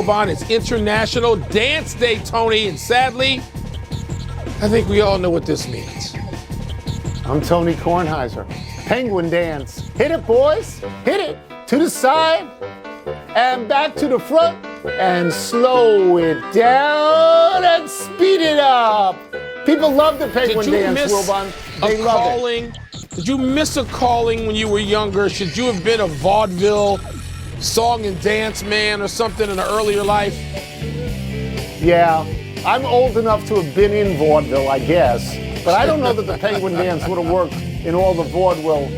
It's International Dance Day, Tony, and sadly, I think we all know what this means. I'm Tony Kornheiser. Penguin dance. Hit it, boys. Hit it. To the side and back to the front and slow it down and speed it up. People love the penguin dance, Wilbon. They love it. Did you miss a calling when you were younger? Should you have been a vaudeville song and dance man or something in an earlier life? Yeah, I'm old enough to have been in vaudeville, I guess. But I don't know that the penguin dance would have worked in all the vaudeville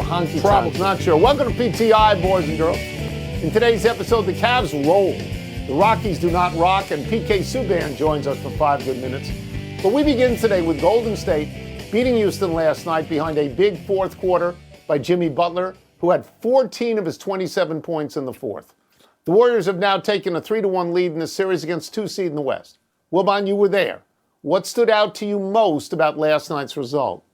honky tonks. Not sure. Welcome to PTI, boys and girls. In today's episode, the Cavs roll. The Rockies do not rock, and PK Subban joins us for 5 good minutes. But we begin today with Golden State beating Houston last night behind a big fourth quarter by Jimmy Butler, who had 14 of his 27 points in the fourth. The Warriors have now taken a 3-1 lead in the series against 2 seed in the West. Wilbon, you were there. What stood out to you most about last night's result?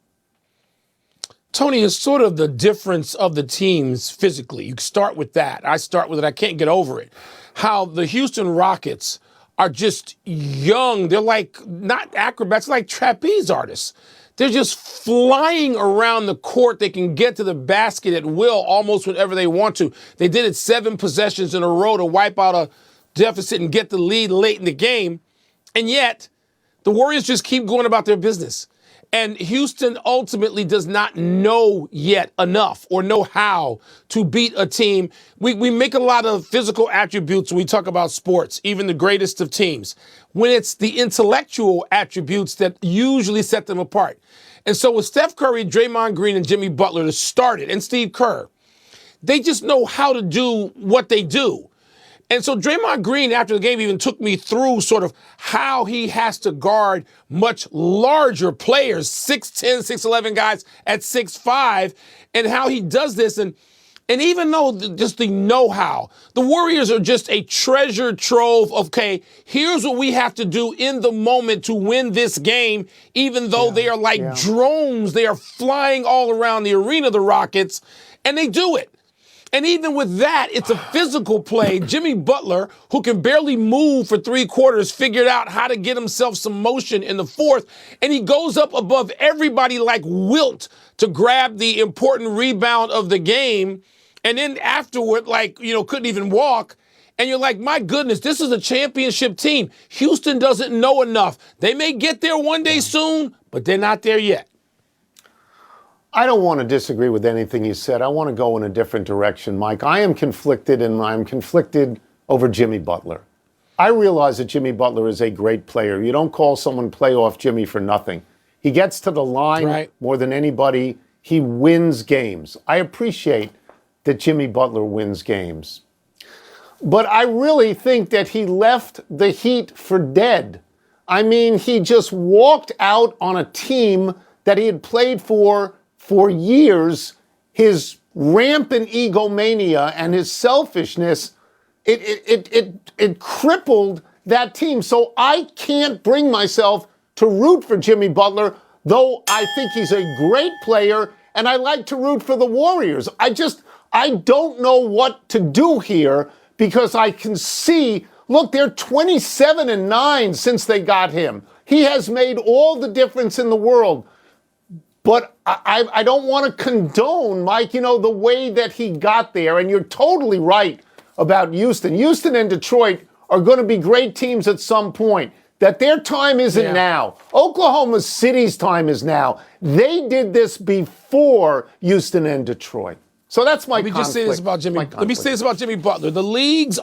Tony, it's sort of the difference of the teams physically. You start with that. I start with it. I can't get over it. How the Houston Rockets are just young. They're like not acrobats, like trapeze artists. They're just flying around the court. They can get to the basket at will almost whenever they want to. They did it 7 possessions in a row to wipe out a deficit and get the lead late in the game. And yet, the Warriors just keep going about their business. And Houston ultimately does not know yet enough or know how to beat a team. We make a lot of physical attributes when we talk about sports, even the greatest of teams, when it's the intellectual attributes that usually set them apart. And so with Steph Curry, Draymond Green, and Jimmy Butler to start it, and Steve Kerr, they just know how to do what they do. And so Draymond Green, after the game, even took me through sort of how he has to guard much larger players, 6'10", 6'11 guys at 6'5", and how he does this. And even though just the know-how, the Warriors are just a treasure trove of, okay, here's what we have to do in the moment to win this game, even though they are like drones. They are flying all around the arena, the Rockets, and they do it. And even with that, it's a physical play. Jimmy Butler, who can barely move for 3 quarters, figured out how to get himself some motion in the fourth. And he goes up above everybody like Wilt to grab the important rebound of the game. And then afterward, couldn't even walk. And you're like, my goodness, this is a championship team. Houston doesn't know enough. They may get there one day soon, but they're not there yet. I don't want to disagree with anything you said. I want to go in a different direction, Mike. I am conflicted, and I'm conflicted over Jimmy Butler. I realize that Jimmy Butler is a great player. You don't call someone playoff Jimmy for nothing. He gets to the line more than anybody. He wins games. I appreciate that Jimmy Butler wins games. But I really think that he left the Heat for dead. I mean, he just walked out on a team that he had played for years. His rampant egomania and his selfishness, it crippled that team. So I can't bring myself to root for Jimmy Butler, though I think he's a great player, and I like to root for the Warriors. I don't know what to do here, because I can see, look, they're 27-9 since they got him. He has made all the difference in the world. But I don't want to condone, Mike, the way that he got there. And you're totally right about Houston. Houston and Detroit are going to be great teams at some point. That their time isn't now. Oklahoma City's time is now. They did this before Houston and Detroit. So that's my conflict. Let me just say this about Jimmy Butler.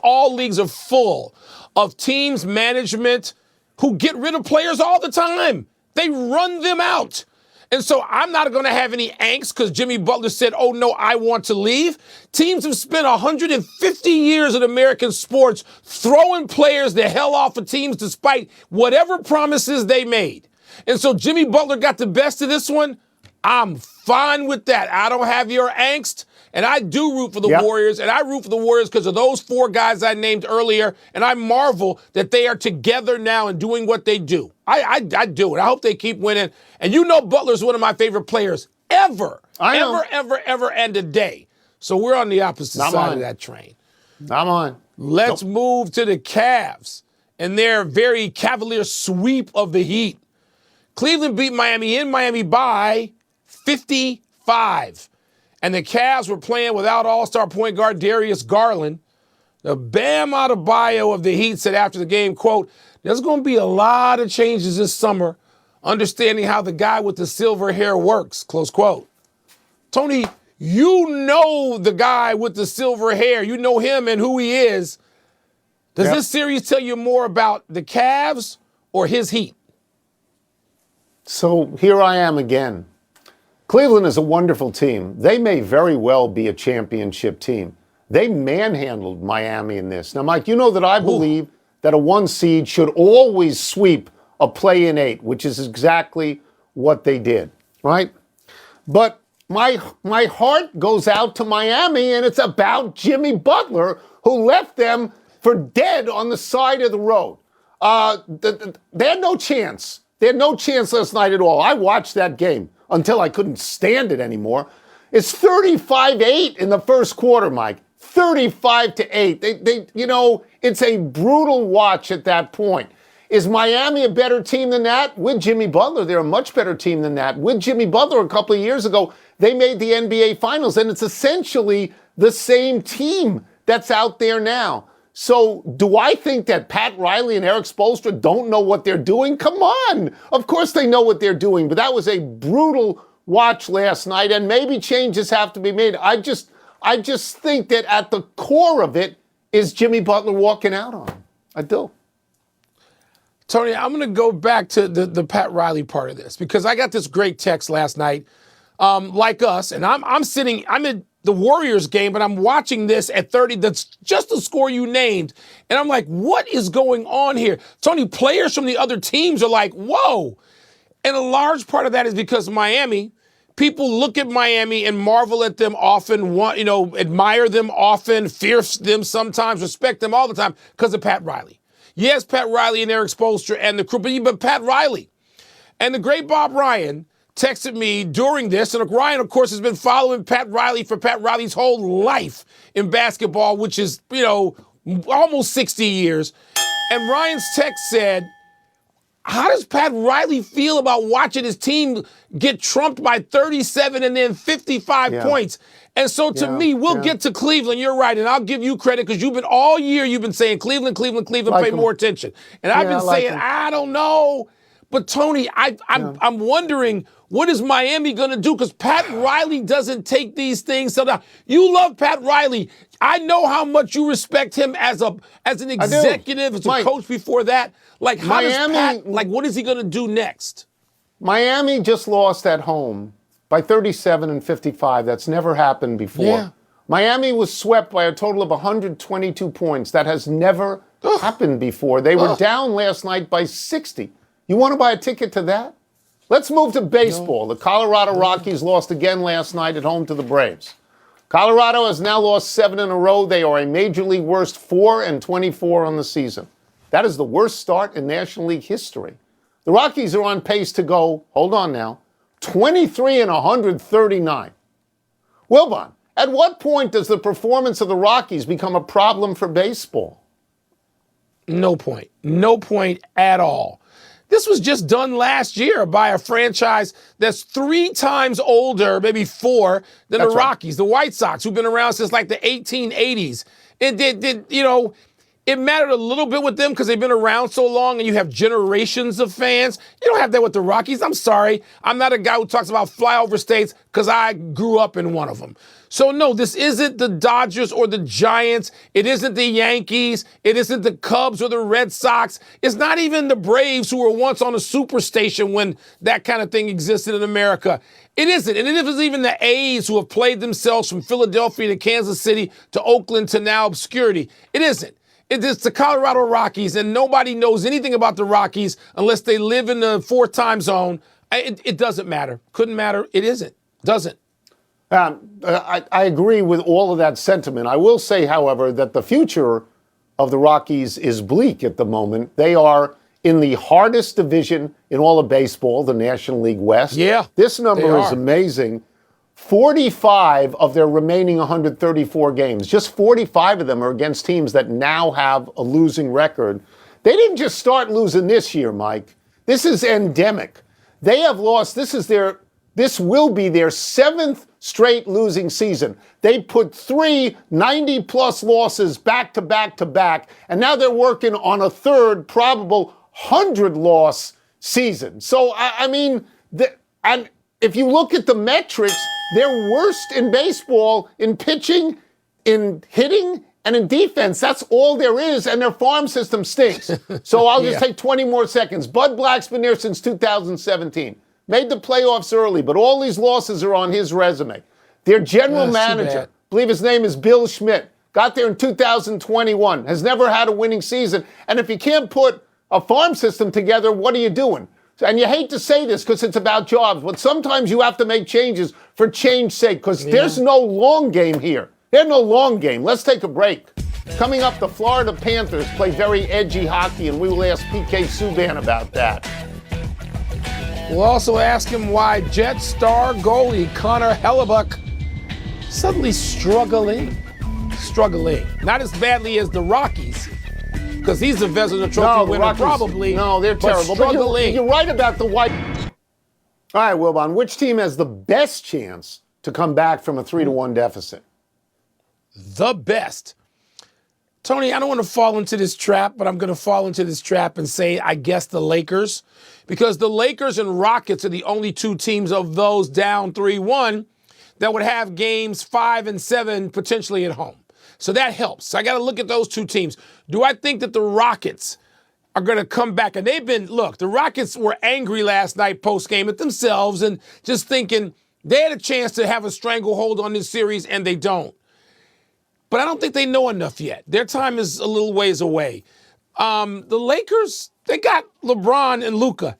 All leagues are full of teams, management, who get rid of players all the time. They run them out. And so I'm not going to have any angst because Jimmy Butler said, oh, no, I want to leave. Teams have spent 150 years in American sports throwing players the hell off of teams despite whatever promises they made. And so Jimmy Butler got the best of this one. I'm fine with that. I don't have your angst. And I do root for the Warriors, and I root for the Warriors because of those 4 guys I named earlier, and I marvel that they are together now and doing what they do. I do it. I hope they keep winning. And Butler's one of my favorite players ever, ever, and today. So we're on the opposite side of that train. I'm on. Let's move to the Cavs and their very cavalier sweep of the Heat. Cleveland beat Miami in Miami by 55. And the Cavs were playing without all-star point guard Darius Garland. The Bam Adebayo of the Heat said after the game, quote, "There's going to be a lot of changes this summer, understanding how the guy with the silver hair works," close quote. Tony, you know the guy with the silver hair. You know him and who he is. Does this series tell you more about the Cavs or his Heat? So here I am again. Cleveland is a wonderful team. They may very well be a championship team. They manhandled Miami in this. Now, Mike, you know that I believe that a 1 seed should always sweep a play-in 8, which is exactly what they did, right? But my heart goes out to Miami, and it's about Jimmy Butler, who left them for dead on the side of the road. They had no chance. They had no chance last night at all. I watched that game until I couldn't stand it anymore. It's 35-8 in the first quarter, Mike. 35-8. It's a brutal watch at that point. Is Miami a better team than that? With Jimmy Butler, they're a much better team than that. With Jimmy Butler a couple of years ago, they made the NBA Finals, and it's essentially the same team that's out there now. So do I think that Pat Riley and Eric Spoelstra don't know what they're doing? Come on. Of course they know what they're doing, but that was a brutal watch last night, and maybe changes have to be made. I just think that at the core of it is Jimmy Butler walking out on him. I do. Tony, I'm going to go back to the Pat Riley part of this because I got this great text last night, like us, and I'm in the Warriors game, but I'm watching this at 30. That's just the score you named. And I'm like, what is going on here? Tony, players from the other teams are like, whoa. And a large part of that is because Miami, people look at Miami and marvel at them often, admire them often, fear them sometimes, respect them all the time because of Pat Riley. Yes, Pat Riley and Eric Spoelstra and the crew, but Pat Riley. And the great Bob Ryan texted me during this, and Ryan, of course, has been following Pat Riley for Pat Riley's whole life in basketball, which is, almost 60 years. And Ryan's text said, how does Pat Riley feel about watching his team get trumped by 37 and then 55 points? And so to me, we'll get to Cleveland. You're right. And I'll give you credit because all year you've been saying Cleveland, pay more attention. And I've been saying, I don't know. But Tony, I'm wondering, what is Miami going to do? Because Pat Riley doesn't take these things. So now, you love Pat Riley. I know how much you respect him as an executive, as a coach before that. Like, how does Pat, what is he going to do next? Miami just lost at home by 37 and 55. That's never happened before. Yeah. Miami was swept by a total of 122 points. That has never happened before. They were down last night by 60. You want to buy a ticket to that? Let's move to baseball. The Colorado Rockies lost again last night at home to the Braves. Colorado has now lost 7 in a row. They are a Major League worst 4-24 on the season. That is the worst start in National League history. The Rockies are on pace to go, hold on now, 23-139. Wilbon, at what point does the performance of the Rockies become a problem for baseball? No point. No point at all. This was just done last year by a franchise that's 3 times older, maybe 4, than the Rockies, the White Sox, who've been around since like the 1880s. It mattered a little bit with them because they've been around so long and you have generations of fans. You don't have that with the Rockies. I'm sorry. I'm not a guy who talks about flyover states because I grew up in one of them. So, no, this isn't the Dodgers or the Giants. It isn't the Yankees. It isn't the Cubs or the Red Sox. It's not even the Braves who were once on a superstation when that kind of thing existed in America. It isn't. And it isn't even the A's who have played themselves from Philadelphia to Kansas City to Oakland to now obscurity. It isn't. It's the Colorado Rockies, and nobody knows anything about the Rockies unless they live in the 4th time zone. It doesn't matter. Couldn't matter. It isn't. Doesn't. I agree with all of that sentiment. I will say, however, that the future of the Rockies is bleak at the moment. They are in the hardest division in all of baseball, the National League West. Yeah, this number is amazing. 45 of their remaining 134 games, just 45 of them are against teams that now have a losing record. They didn't just start losing this year, Mike. This is endemic. They have lost, this will be their 7th straight losing season. They put 3 90-plus losses back to back to back, and now they're working on a third probable 100-loss season. So, and if you look at the metrics, they're worst in baseball in pitching, in hitting, and in defense. That's all there is, and their farm system stinks. So I'll just take 20 more seconds. Bud Black's been there since 2017. Made the playoffs early, but all these losses are on his resume. Their general manager, I believe his name is Bill Schmidt, got there in 2021, has never had a winning season. And if you can't put a farm system together, what are you doing? And you hate to say this because it's about jobs, but sometimes you have to make changes for change's sake because there's no long game here. There's no long game. Let's take a break. Coming up, the Florida Panthers play very edgy hockey, and we will ask PK Subban about that. We'll also ask him why Jet star goalie Connor Hellebuck suddenly struggling. Not as badly as the Rockies, because he's a Vezina Trophy winner, Rockies, probably. No, they're terrible. Struggling. You're right about the White. All right, Wilbon, which team has the best chance to come back from a 3-1 deficit? The best. Tony, I don't want to fall into this trap, but I'm going to fall into this trap and say, I guess the Lakers, because the Lakers and Rockets are the only 2 teams of those down 3-1 that would have games 5 and 7 potentially at home. So that helps. I got to look at those 2 teams. Do I think that the Rockets are going to come back? And the Rockets were angry last night post-game at themselves and just thinking they had a chance to have a stranglehold on this series, and they don't. But I don't think they know enough yet. Their time is a little ways away. The Lakers, they got LeBron and Luka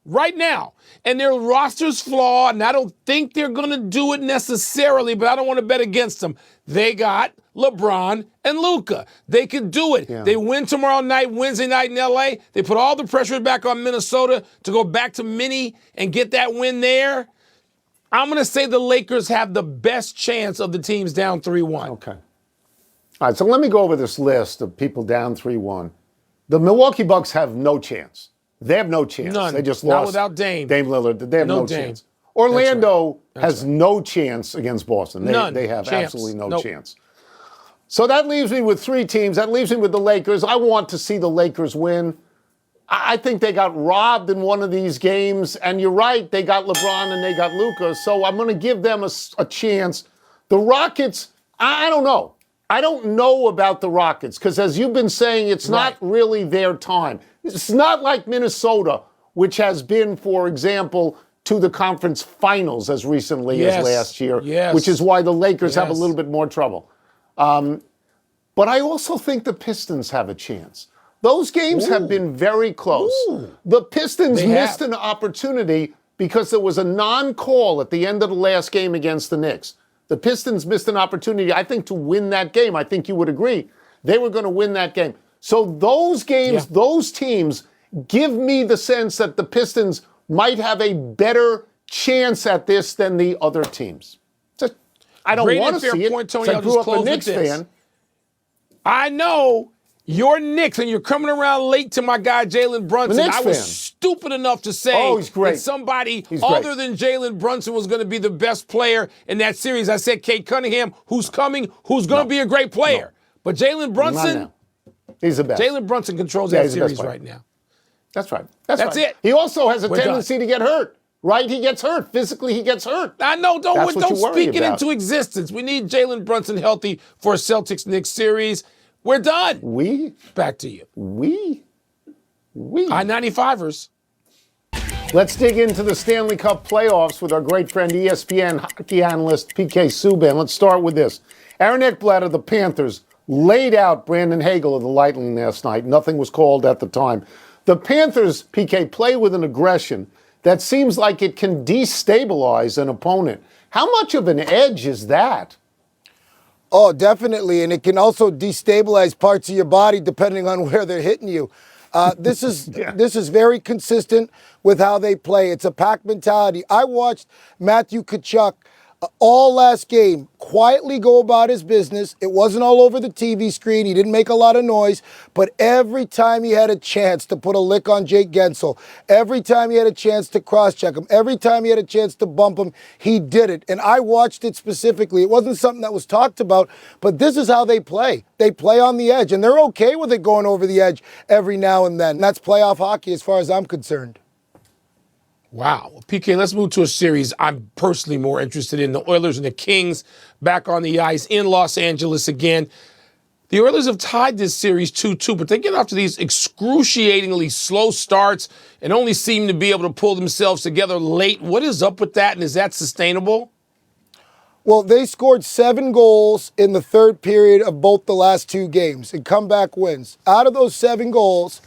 right now. And their roster's flawed, and I don't think they're going to do it necessarily, but I don't want to bet against them. They got LeBron and Luka. They could do it. Yeah. They win tomorrow night, Wednesday night in L.A. They put all the pressure back on Minnesota to go back to Minnie and get that win there. I'm going to say the Lakers have the best chance of the teams down 3-1. Okay. All right, so let me go over this list of people down 3-1. The Milwaukee Bucks have no chance. They have no chance. None. They just lost. Not without Dame. Dame Lillard. They have no chance. Orlando has no chance against Boston. They have absolutely no chance. So that leaves me with 3 teams. That leaves me with the Lakers. I want to see the Lakers win. I think they got robbed in one of these games. And you're right, they got LeBron and they got Luka. So I'm going to give them a chance. The Rockets, I don't know. I don't know about the Rockets because, as you've been saying, it's not really their time. It's not like Minnesota, which has been, for example, to the conference finals as recently as last year, which is why the Lakers have a little bit more trouble. But I also think the Pistons have a chance. Those games have been very close. The Pistons missed an opportunity because there was a non-call at the end of the last game against the Knicks. The Pistons missed an opportunity, I think, to win that game. I think you would agree. They were going to win that game. So those games, those teams give me the sense that the Pistons might have a better chance at this than the other teams. I don't want to see it. Point, Tony. I grew up a Knicks fan. I know you're Knicks, and you're coming around late to my guy Jalen Brunson. I was stupid enough to say that somebody other than Jalen Brunson was going to be the best player in that series. I said Kate Cunningham, who's coming, who's going to be a great player. But Jalen Brunson, he's the best. Jalen Brunson controls that series right now. That's right. That's it. He also has a tendency to get hurt. Right? He gets hurt. Physically, he gets hurt. I know. Don't speak it into existence. We need Jalen Brunson healthy for a Celtics-Knicks series. We're done. Back to you. I-95ers. Let's dig into the Stanley Cup playoffs with our great friend ESPN hockey analyst PK Subban. Let's start with this. Aaron Ekblad of the Panthers laid out Brandon Hagel of the Lightning last night. Nothing was called at the time. The Panthers, PK, play with an aggression that seems like it can destabilize an opponent. How much of an edge is that? Oh, definitely. And it can also destabilize parts of your body depending on where they're hitting you. This is very consistent with how they play. It's a pack mentality. I watched Matthew Tkachuk all last game, quietly go about his business. It wasn't all over the TV screen. He didn't make a lot of noise, but every time he had a chance to put a lick on Jake Gensel, every time he had a chance to cross-check him, every time he had a chance to bump him, he did it. And I watched it specifically. It wasn't something that was talked about, but this is how they play. They play on the edge, and they're okay with it going over the edge every now and then. That's playoff hockey as far as I'm concerned. Wow. PK, let's move to a series I'm personally more interested in. The Oilers and the Kings back on the ice in Los Angeles again. The Oilers have tied this series 2-2, but they get off to these excruciatingly slow starts and only seem to be able to pull themselves together late. What is up with that, and is that sustainable? Well, they scored 7 goals in the third period of both the last 2 games in comeback wins. Out of those 7 goals,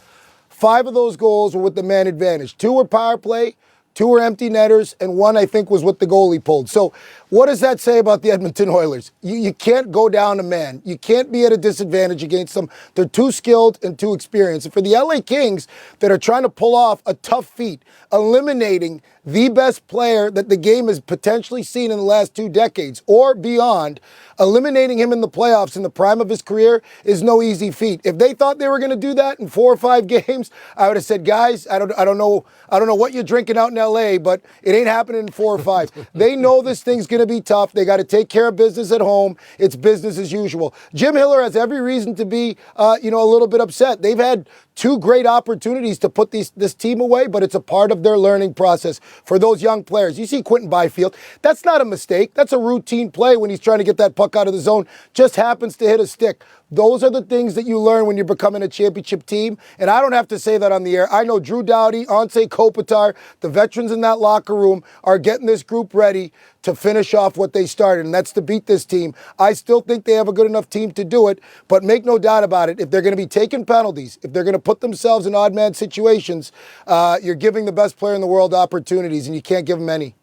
5 of those goals were with the man advantage. 2 were power play, 2 were empty netters, and 1, I think, was what the goalie pulled. So what does that say about the Edmonton Oilers? You can't go down a man. You can't be at a disadvantage against them. They're too skilled and too experienced. And for the LA Kings that are trying to pull off a tough feat, eliminating the best player that the game has potentially seen in the last 2 decades or beyond, eliminating him in the playoffs in the prime of his career is no easy feat. If they thought they were going to do that in 4 or 5 games, I would have said, guys, I don't know what you're drinking out in LA, but it ain't happening in 4 or 5. They know this thing's going to be tough. They got to take care of business at home. It's business as usual. Jim Hiller has every reason to be, a little bit upset. They've had 2 great opportunities to put this team away, but it's a part of their learning process for those young players. You see Quentin Byfield. That's not a mistake. That's a routine play when he's trying to get that puck out of the zone. Just happens to hit a stick. Those are the things that you learn when you're becoming a championship team. And I don't have to say that on the air. I know Drew Doughty, Ansei Kopitar, the veterans in that locker room are getting this group ready to finish off what they started, and that's to beat this team. I still think they have a good enough team to do it, but make no doubt about it, if they're going to be taking penalties, if they're going to put themselves in odd man situations, you're giving the best player in the world opportunities, and you can't give them any.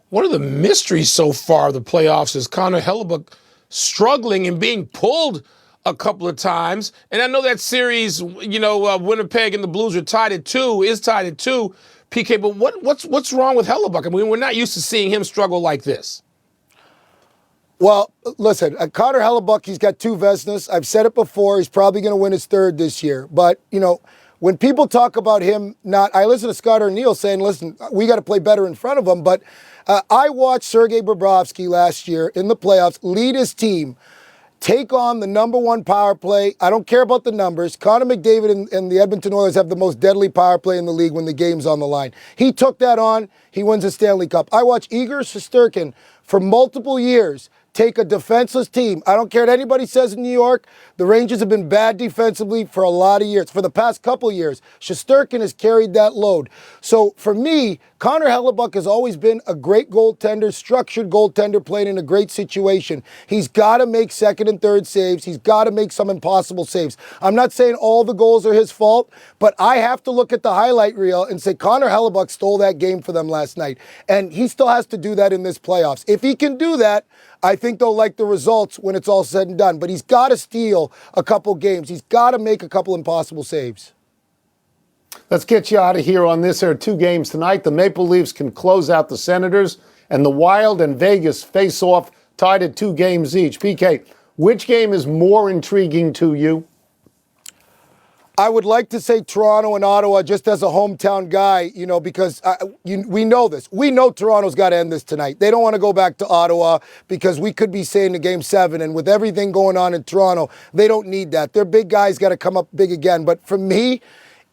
One of the mysteries so far of the playoffs is Connor Hellebuck struggling and being pulled a couple of times. And I know that series, Winnipeg and the Blues are tied at 2, PK, but what's wrong with Hellebuck? I mean, we're not used to seeing him struggle like this. Well, listen, Connor Hellebuck, he's got 2 Vezinas. I've said it before. He's probably going to win his 3rd this year. But, when people talk about him I listen to Scott O'Neill saying, listen, we got to play better in front of him. But I watched Sergei Bobrovsky last year in the playoffs lead his team, take on the #1 power play. I don't care about the numbers. Connor McDavid and the Edmonton Oilers have the most deadly power play in the league when the game's on the line. He took that on. He wins a Stanley Cup. I watched Igor Shesterkin for multiple years take a defenseless team. I don't care what anybody says in New York. The Rangers have been bad defensively for a lot of years. For the past couple years, Shesterkin has carried that load. So for me, Connor Hellebuck has always been a great goaltender, structured goaltender, playing in a great situation. He's got to make 2nd and 3rd saves. He's got to make some impossible saves. I'm not saying all the goals are his fault, but I have to look at the highlight reel and say Connor Hellebuck stole that game for them last night. And he still has to do that in this playoffs. If he can do that, I think they'll like the results when it's all said and done. But he's got to steal a couple games. He's got to make a couple impossible saves. Let's get you out of here on this. There are 2 games tonight. The Maple Leafs can close out the Senators, and the Wild and Vegas face off tied at 2 games each. PK, which game is more intriguing to you? I would like to say Toronto and Ottawa just as a hometown guy, because we know this. We know Toronto's got to end this tonight. They don't want to go back to Ottawa because we could be saying to Game 7, and with everything going on in Toronto, they don't need that. Their big guys got to come up big again. But for me,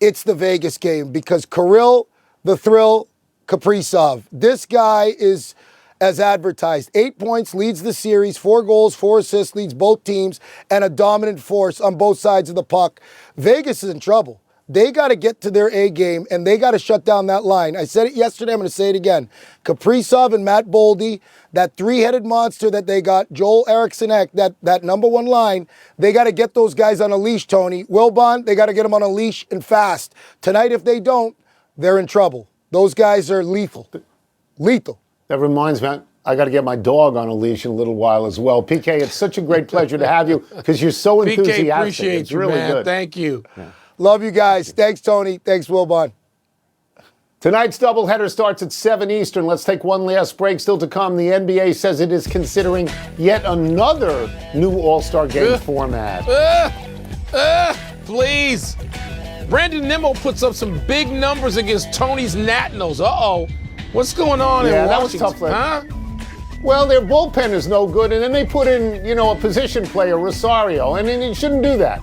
it's the Vegas game because Kirill, the Thrill, Kaprizov. This guy is, as advertised, 8 points, leads the series, 4 goals, 4 assists, leads both teams, and a dominant force on both sides of the puck. Vegas is in trouble. They got to get to their A game, and they got to shut down that line. I said it yesterday. I'm going to say it again. Kaprizov and Matt Boldy, that 3-headed monster that they got, Joel Eriksson-Ek, that #1 line, they got to get those guys on a leash, Tony. Wilbon, they got to get them on a leash and fast. Tonight, if they don't, they're in trouble. Those guys are lethal. Lethal. That reminds me, I got to get my dog on a leash in a little while as well. PK, it's such a great pleasure to have you because you're so enthusiastic. PK, appreciate it's you, really man. good. Thank you. Yeah. Love you guys. Thanks, Tony. Thanks, Wilbon. Tonight's doubleheader starts at 7 Eastern. Let's take one last break. Still to come, the NBA says it is considering yet another new All-Star Game format. Please. Brandon Nimmo puts up some big numbers against Tony's Nationals. Uh-oh. What's going on in Washington? That was tough. Well, their bullpen is no good, and then they put in, a position player, Rosario, and then you shouldn't do that.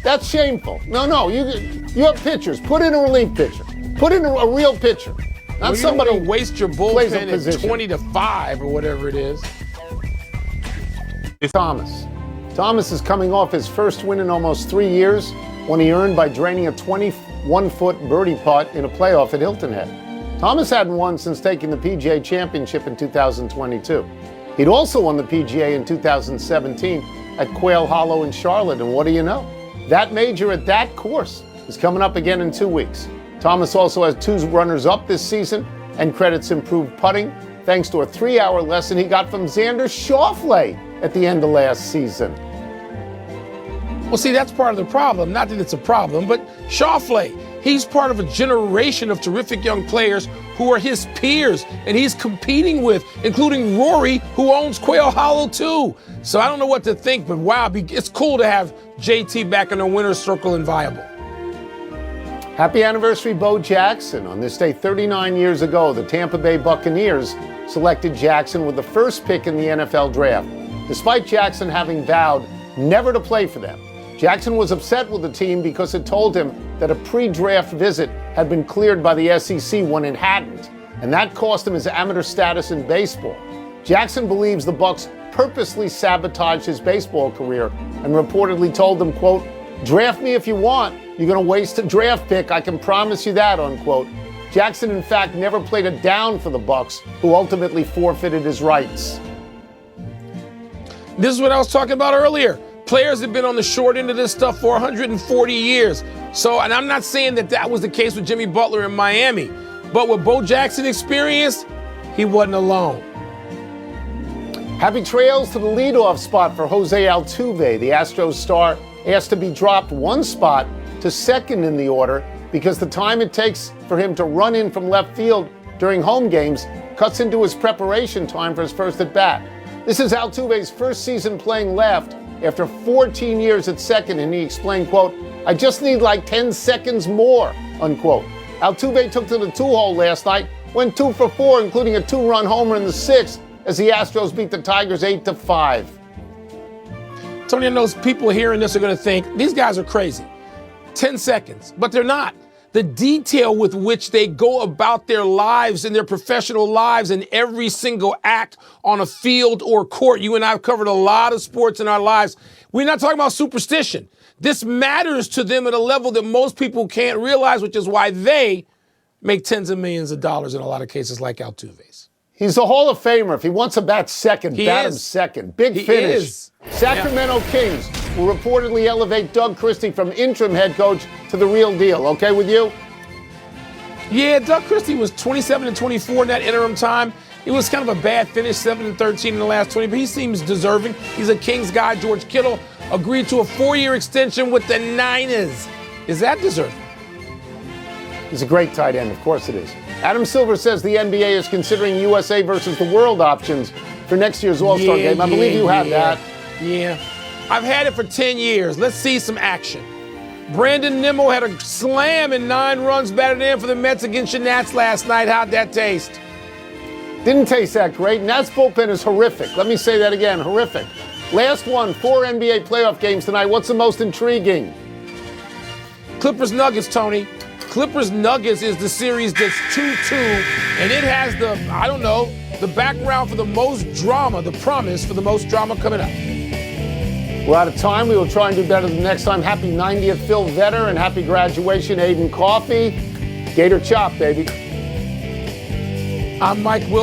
That's shameful. No, you have pitchers. Put in a relief pitcher. Put in a real pitcher. Not somebody who waste your bullpen at 20-5 or whatever it is. Thomas is coming off his first win in almost 3 years when he earned by draining a 21-foot birdie putt in a playoff at Hilton Head. Thomas hadn't won since taking the PGA Championship in 2022. He'd also won the PGA in 2017 at Quail Hollow in Charlotte, and what do you know? That major at that course is coming up again in 2 weeks. Thomas also has 2 runners-up this season and credits improved putting thanks to a 3-hour lesson he got from Xander Schauffele at the end of last season. Well, see, that's part of the problem. Not that it's a problem, but Schauffele, he's part of a generation of terrific young players who are his peers and he's competing with, including Rory, who owns Quail Hollow too. So I don't know what to think, but wow, it's cool to have JT back in the winner's circle and viable. Happy anniversary, Bo Jackson. On this day 39 years ago, the Tampa Bay Buccaneers selected Jackson with the first pick in the NFL draft. Despite Jackson having vowed never to play for them, Jackson was upset with the team because it told him that a pre-draft visit had been cleared by the SEC when it hadn't, and that cost him his amateur status in baseball. Jackson believes the Bucs purposely sabotaged his baseball career and reportedly told them, quote, "Draft me if you want. You're going to waste a draft pick. I can promise you that," unquote. Jackson, in fact, never played a down for the Bucs, who ultimately forfeited his rights. This is what I was talking about earlier. Players have been on the short end of this stuff for 140 years. So, and I'm not saying that was the case with Jimmy Butler in Miami, but what Bo Jackson experienced, he wasn't alone. Happy trails to the leadoff spot for Jose Altuve. The Astros star asked to be dropped one spot to second in the order because the time it takes for him to run in from left field during home games cuts into his preparation time for his first at bat. This is Altuve's first season playing left after 14 years at second, and he explained, quote, "I just need like 10 seconds more," unquote. Altuve took to the 2-hole last night, went 2 for 4, including a 2-run homer in the 6th as the Astros beat the Tigers 8-5. Tony, I know people hearing this are going to think, these guys are crazy. 10 seconds, but they're not. The detail with which they go about their lives and their professional lives and every single act on a field or court. You and I have covered a lot of sports in our lives. We're not talking about superstition. This matters to them at a level that most people can't realize, which is why they make tens of millions of dollars in a lot of cases like Altuve's. He's a Hall of Famer. If he wants to bat second, bat him second. Big finish. Sacramento Kings will reportedly elevate Doug Christie from interim head coach to the real deal. Okay with you? Yeah, Doug Christie was 27-24 in that interim time. It was kind of a bad finish, 7-13 in the last 20, but he seems deserving. He's a Kings guy. George Kittle agreed to a 4-year extension with the Niners. Is that deserving? He's a great tight end. Of course it is. Adam Silver says the NBA is considering USA versus the world options for next year's All-Star game. I believe you have that. Yeah. I've had it for 10 years. Let's see some action. Brandon Nimmo had a slam and 9 runs batted in for the Mets against your Nats last night. How'd that taste? Didn't taste that great. Nats bullpen is horrific. Let me say that again, horrific. Last one, 4 NBA playoff games tonight. What's the most intriguing? Clippers Nuggets, Tony. Clippers Nuggets is the series that's 2-2, and it has the background for the most drama, the promise for the most drama coming up. We're out of time. We will try and do better the next time. Happy 90th, Phil Vetter, and happy graduation, Aiden Coffey. Gator Chop, baby. I'm Mike Will.